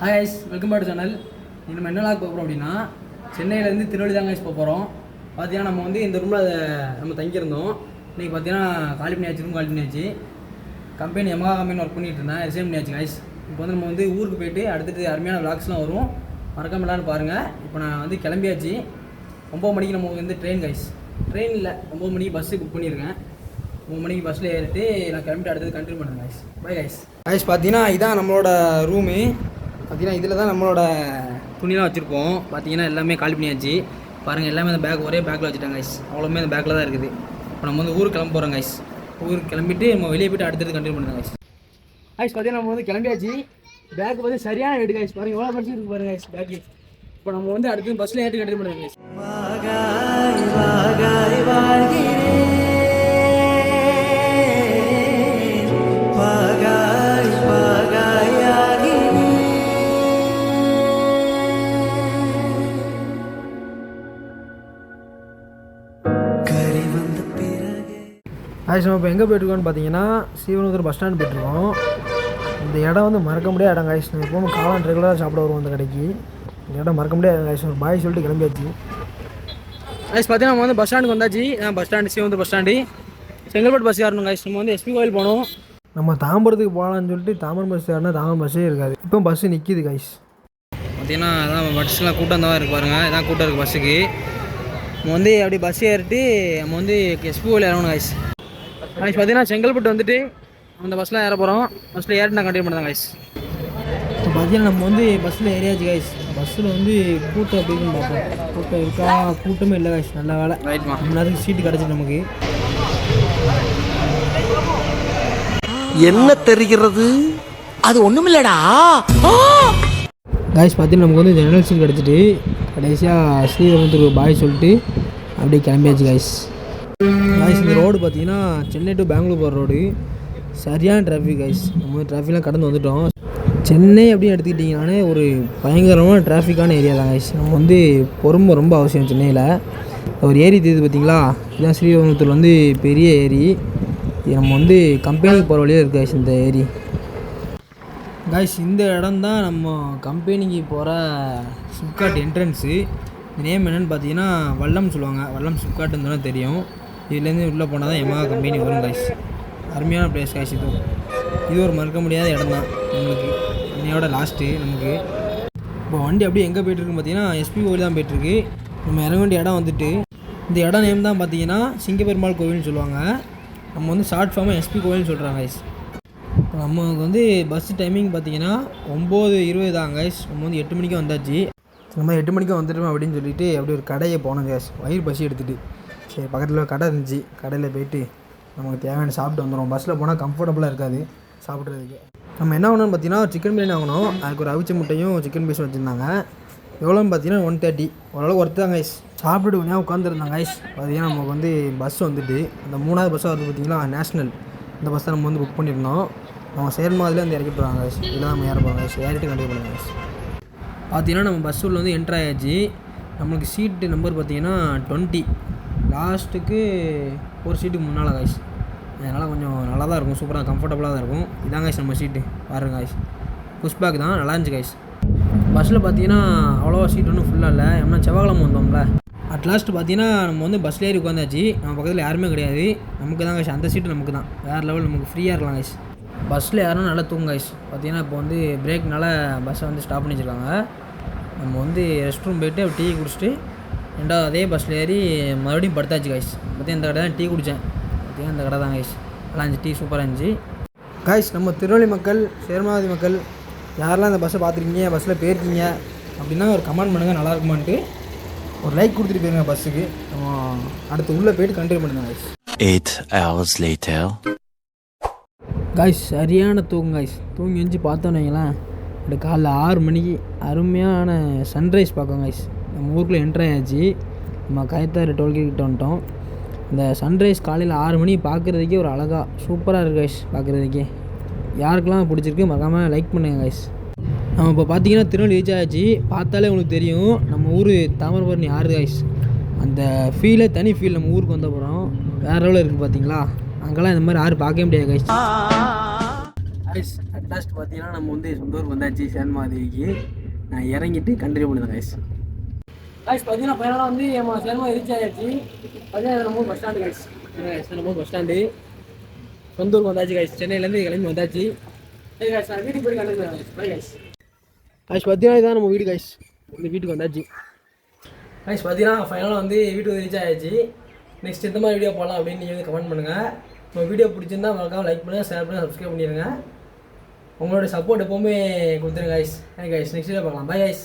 Hi guys, welcome back to channel. நம்ம என்ன lock போகிறோம் அப்படின்னா, சென்னையிலேருந்து திருவள்ளி தான் கைஸ் போகிறோம். பார்த்தீங்கன்னா நம்ம வந்து இந்த ரூமில் நம்ம தங்கியிருந்தோம். இன்றைக்கி பார்த்தீங்கன்னா காலி பண்ணியாச்சு, ரூம் காலி பண்ணியாச்சு. கம்பெனி எமகா கம்பெனி ஒர்க் பண்ணிகிட்டு இருந்தேன், ரிசைன் பண்ணியாச்சு கைஸ். இப்போ வந்து நம்ம வந்து ஊருக்கு போயிட்டு அடுத்தது அருமையான விளாக்ஸ்லாம் வரும், மறக்காம எல்லாரும் பாருங்கள். இப்போ நான் வந்து கிளம்பியாச்சு. 9 மணிக்கு நம்ம வந்து ட்ரெயின் கைஸ். ட்ரெயின் இல்லை, 9 மணிக்கு பஸ்ஸு புக் பண்ணியிருக்கேன். 3 மணிக்கு பஸ்ஸில் ஏறிட்டு நான் கிளம்பிட்டு அடுத்தது கண்டினியூ பண்ணுறேன் கைஸ். Bye guys. கைஸ் பார்த்தீங்கன்னா இதான் நம்மளோட ரூமு. பார்த்தீங்கன்னா இதில் தான் நம்மளோட துணிலாம் வச்சுருப்போம். பார்த்தீங்கன்னா எல்லாமே காலி பண்ணியாச்சு. பாருங்கள், எல்லாமே அந்த பேக் ஒரே பேக்கில் வச்சுட்டாங்க கைஸ். அவ்வளோமே அந்த பேக்கில் தான் இருக்குது. இப்போ நம்ம வந்து ஊருக்கு கிளம்ப போகிறோம் கைஸ். ஊருக்கு கிளம்பிட்டு நம்ம வெளியே போய்ட்டு அடுத்தது கண்டினியூ பண்ணுறோம் கைஸ். கைஸ் பார்த்தீங்கன்னா நம்ம வந்து கிளம்பியாச்சு. பேக் வந்து சரியான வெயிட் கைஸ். பாருங்கள் எவ்வளோ படிச்சு இருக்கு பாருங்கள் கைஸ் பேக்கு. இப்போ நம்ம வந்து அடுத்தது பஸ்ஸில் ஏற்றி கண்டினியூ பண்ணுறோம் கைஸ். ஆயிடுச்சு. நம்ம இப்போ எங்கே போய்ட்டுருக்கோன்னு பார்த்தீங்கன்னா ஸ்ரீவனூர் பஸ் ஸ்டாண்ட் போய்ட்டுருக்கோம். இந்த இடம் வந்து மறக்க முடியாத இடம் கைஸ். நம்ம எப்போவும் காளான் ரெகுலராக சாப்பிட வருவோம் அந்த கடைக்கு. இந்த இடம் மறக்க முடியாத கைஸ். ஒரு பாய் சொல்லிட்டு கிளம்பியாச்சு கைஸ். பார்த்தீங்கன்னா நம்ம வந்து பஸ் ஸ்டாண்டுக்கு வந்தாச்சு. Bus stand Srivanur bus stand. Chengalpattu bus ஏறணும் கைஸ். நம்ம வந்து எஸ்பி கோயில் போகணும். நம்ம தாம்பரத்துக்கு போகலான்னு சொல்லிட்டு தாம்பரம் பஸ் ஏறினா தாம்பரம் பஸ்ஸே இருக்காது. இப்போ பஸ்ஸு நிற்கிது கைஸ். பார்த்தீங்கன்னா அதான் பஸ்ஸெலாம் கூட்டம் தான் இருக்குது பாருங்கள். இதான் கூட்டம் இருக்குது பஸ்ஸுக்கு. நம்ம வந்து அப்படி பஸ் ஏறிட்டு நம்ம வந்து எஸ்பி கோயில் இறங்கணும் கைஸ். கைஸ் பார்த்தீங்கன்னா செங்கல்பட்டு வந்துட்டு அந்த பஸ்ஸில் ஏற போகிறோம். பஸ்ஸில் ஏறிட்டு நான் கண்டினியூ பண்ணுறேன் கைஸ். இப்போ பார்த்தீங்கன்னா நம்ம வந்து பஸ்ஸில் ஏறியாச்சு கைஸ். பஸ்ஸில் வந்து கூட்டம் அப்படின்னு பார்ப்போம். கூட்டம் இருக்கா? கூட்டமே இல்லை கைஸ். நல்ல வேலை, ரைட்மா. நம்ம நேரத்துக்கு சீட்டு கிடச்சிது நமக்கு. என்ன தெரிகிறது? அது ஒன்றுமில்லடா கைஸ். பார்த்தீங்கன்னா நமக்கு வந்து ஜெனரல் சீட் கிடச்சிட்டு கடைசியாக ஸ்ரீவனத்துக்கு பாய் சொல்லிட்டு அப்படியே கிளம்பியாச்சு கைஸ். கைஸ் இந்த ரோடு பார்த்தீங்கன்னா சென்னை டு பெங்களூர் போகிற ரோடு. சரியான டிராஃபிக் கைஸ். நம்ம வந்து டிராஃபிக்லாம் கடந்து வந்துவிட்டோம். சென்னை அப்படின்னு எடுத்துக்கிட்டிங்கனாலே ஒரு பயங்கரமான டிராஃபிக்கான ஏரியா தான் கைஸ். நம்ம வந்து பொறுமை ரொம்ப அவசியம் சென்னையில். ஒரு ஏரி தெரியுது பார்த்தீங்களா? இதுதான் ஸ்ரீவனத்தூர் வந்து பெரிய ஏரி. நம்ம வந்து கம்பெனிக்கு போகிற வழியாக இருக்குது கைஸ் இந்த ஏரி. கைஸ் இந்த இடம் தான் நம்ம கம்பெனிக்கு போகிற ஃப்ளிப்கார்ட் என்ட்ரன்ஸு. இந்த நேம் என்னென்னு பார்த்தீங்கன்னா வல்லம் சொல்லுவாங்க. வல்லம் ஃப்ளிப்கார்ட்டுன்னு தானே தெரியும். இதுலேருந்து உள்ளே போனால் தான் எமகா கம்பெனி வரும் கைஸ். அருமையான பிளேஸ் கைஸ். இது ஒரு மறக்க முடியாத இடம் தான் நம்மளுக்கு. இன்னையோட லாஸ்ட்டு நமக்கு. இப்போ வண்டி அப்படியே எங்கே போய்ட்டுருக்குன்னு பார்த்தீங்கன்னா எஸ்பி கோயில் தான் போய்ட்டுருக்கு. நம்ம இறங்க வேண்டிய இடம் வந்துட்டு இந்த இடம் நேம் தான் பார்த்தீங்கன்னா சிங்கப்பெருமாள் கோவில்னு சொல்லுவாங்க. நம்ம வந்து ஷார்ட் ஃபார்மாக எஸ்பி கோவில்னு சொல்கிறாங்க கைஸ். இப்போ நமக்கு வந்து பஸ் டைமிங் பார்த்தீங்கன்னா 9:20 தான் கைஸ். நம்ம வந்து 8 மணிக்கு வந்தாச்சு. நம்ம 8 மணிக்கு வந்துட்டோம் அப்படின்னு சொல்லிட்டு அப்படி ஒரு கடையை போனோம் கைஸ். வயிறு பசி எடுத்துகிட்டு சரி பக்கத்தில் கடை இருந்துச்சு. கடையில் போய்ட்டு நமக்கு தேவையான சாப்பிட்டு வந்துடும். பஸ்ஸில் போனால் கம்ஃபர்டபுளாக இருக்காது சாப்பிட்றதுக்கு. நம்ம என்ன வாங்கணும்னு பார்த்தீங்கன்னா சிக்கன் பிரியாணி வாங்கணும். அதுக்கு ஒரு அவிச்ச முட்டையும் சிக்கன் பீஸும் வச்சுருந்தாங்க. எவ்வளோன்னு பார்த்தீங்கன்னா 130. ஓரளவுக்கு ஒர்த்து தான் கைஸ். சாப்பிட்டுட்டு கொஞ்சம் உட்காந்துருந்தாங்க கைஸ். பார்த்தீங்கன்னா நமக்கு வந்து பஸ் வந்துட்டு அந்த 3வது பஸ்ஸாக வருது பார்த்தீங்களா, நேஷ்னல். இந்த பஸ் தான் நம்ம வந்து புக் பண்ணியிருந்தோம். நம்ம சேர்மாதிலே வந்து இறக்கிட்டு வராங்க கைஸ். இதெல்லாம் நம்ம ஏற போகிறோம் கைஸ். ஏறிட்டு கண்டிப்பாக பண்ணுங்க கைஸ். பார்த்தீங்கன்னா நம்ம பஸ் உள்ள வந்து என்ட்ரு ஆயாச்சு. நம்மளுக்கு சீட்டு நம்பர் பார்த்தீங்கன்னா 20. லாஸ்ட்டுக்கு ஒரு சீட்டுக்கு முன்னால் கைஸ். அதனால் கொஞ்சம் நல்லா தான் இருக்கும். சூப்பராக கம்ஃபர்டபுளாக தான் இருக்கும். இதான் கைஸ் நம்ம சீட்டு பாருங்க கைஸ். புஷ் பேக் தான், நல்லா இருந்துச்சு கைஸ். பஸ்ஸில் பார்த்தீங்கன்னா அவ்வளோவா சீட் ஒன்றும் ஃபுல்லாக இல்லை. ஏன்னா செவ்வாய்க்கிழமை வந்தோம்ல. அட்லாஸ்ட்டு பார்த்தீங்கன்னா நம்ம வந்து பஸ்ஸில் ஏறி உட்காந்தாச்சு. நம்ம பக்கத்தில் யாருமே கிடையாது. நமக்கு தான் கைஸ் அந்த சீட்டு நமக்கு தான். வேறு லெவல், நமக்கு ஃப்ரீயாக இருக்கலாம் கைஸ். பஸ்ஸில் யாரும் நல்லா தூங்க கைஸ். பார்த்தீங்கன்னா இப்போ வந்து பிரேக்னால பஸ்ஸை வந்து ஸ்டாப் பண்ணி வச்சுருக்காங்க. நம்ம வந்து ரெஸ்ட் ரூம் போய்ட்டு டீ குடிச்சிட்டு ரெண்டாவது அதே பஸ்ஸில் ஏறி மறுபடியும் படுத்தாச்சு கைஸ். பார்த்தீங்கன்னா இந்த கடை தான் டீ குடித்தேன். பார்த்தீங்கன்னா இந்த கடை தான் கைஸ். நல்லா இருந்துச்சு, டீ சூப்பராக இருந்துச்சு கைஸ். நம்ம திருவள்ளி மக்கள், சேர்மாவதி மக்கள் யாரெல்லாம் இந்த பஸ்ஸை பார்த்துருக்கீங்க, பஸ்ஸில் போயிருக்கீங்க அப்படின்னா ஒரு கமெண்ட் பண்ணுங்கள். நல்லா இருக்குமான்ட்டு ஒரு லைக் கொடுத்துட்டு போயிருங்க பஸ்ஸுக்கு. நம்ம அடுத்து உள்ளே போய்ட்டு கண்டினியூ பண்ணுங்க கைஸ். 8 hours later. கைஸ் சரியான தூக்கம் கைஸ். தூங்கி எழுந்து பார்த்தோன்னு வைங்களேன், இந்த காலைல 6 மணிக்கு அருமையான சன்ரைஸ் பார்க்கோம் கைஸ். நம்ம ஊருக்குள்ளே என்ட்ரு ஆயாச்சு. நம்ம கயத்தாறு டோல்கேட் கிட்ட வந்துட்டோம். இந்த சன்ரைஸ் காலையில் 6 மணி பார்க்குறதுக்கே ஒரு அழகாக சூப்பராக இருக்குது கைஸ். பார்க்குறதுக்கே யாருக்கெல்லாம் பிடிச்சிருக்கு மறக்காமல் லைக் பண்ணுங்கள் கைஸ். நம்ம இப்போ பார்த்தீங்கன்னா திருநெல்வேலி ரீச் ஆயாச்சு. பார்த்தாலே உங்களுக்கு தெரியும் நம்ம ஊர் தாமிரபரணி ஆறு கைஸ். அந்த ஃபீலே தனி ஃபீல். நம்ம ஊருக்கு வந்த போகிறோம் வேறு லெவலில் இருக்குது பார்த்தீங்களா. அங்கெல்லாம் இந்த மாதிரி ஆறு பார்க்கவே முடியாது கைஸ். லாஸ்ட் பார்த்தீங்கன்னா நம்ம வந்து சொந்த ஊருக்கு வந்தாச்சு சேன்மாதேவிக்கு. நான் இறங்கிட்டு கண்டினியூ பண்ணுறேன் கைஸ். கைஸ் பார்த்தீங்கன்னா ஃபைனலாக வந்து நம்ம சேன்மாதேவி ரீச் ஆகிடுச்சு. பார்த்தீங்கன்னா நம்ம பஸ் ஸ்டாண்டு கைஸ். நம்ம பஸ் ஸ்டாண்டு சொந்த ஊருக்கு வந்தாச்சு கைஸ். சென்னையிலேருந்து கிளம்பி வந்தாச்சு. சரி கைஸ், நான் வீட்டுக்கு போய் கண்டினியூ பண்ணுறேன் கைஸ். கைஸ் பார்த்தீங்கன்னா இதான் நம்ம வீடு கைஸ். இந்த வீட்டுக்கு வந்தாச்சு கைஸ். பார்த்தீங்கன்னா ஃபைனலாக வந்து வீட்டுக்கு ரீச் ஆகிடுச்சு. நெக்ஸ்ட் எந்த மாதிரி வீடியோ போடலாம் அப்படின்னு நீங்கள் வந்து கமெண்ட் பண்ணுங்கள். உங்கள் வீடியோ பிடிச்சிருந்தா மறக்காம லைக் பண்ணுங்கள், ஷேர் பண்ணுங்கள், சப்ஸ்கிரைப் பண்ணிடுங்க. உங்களோட சப்போர்ட் எப்போவுமே கொடுத்துருங்க கைஸ். கைஸ் நெக்ஸ்ட் வீடியோ பார்க்கலாம். Bye guys.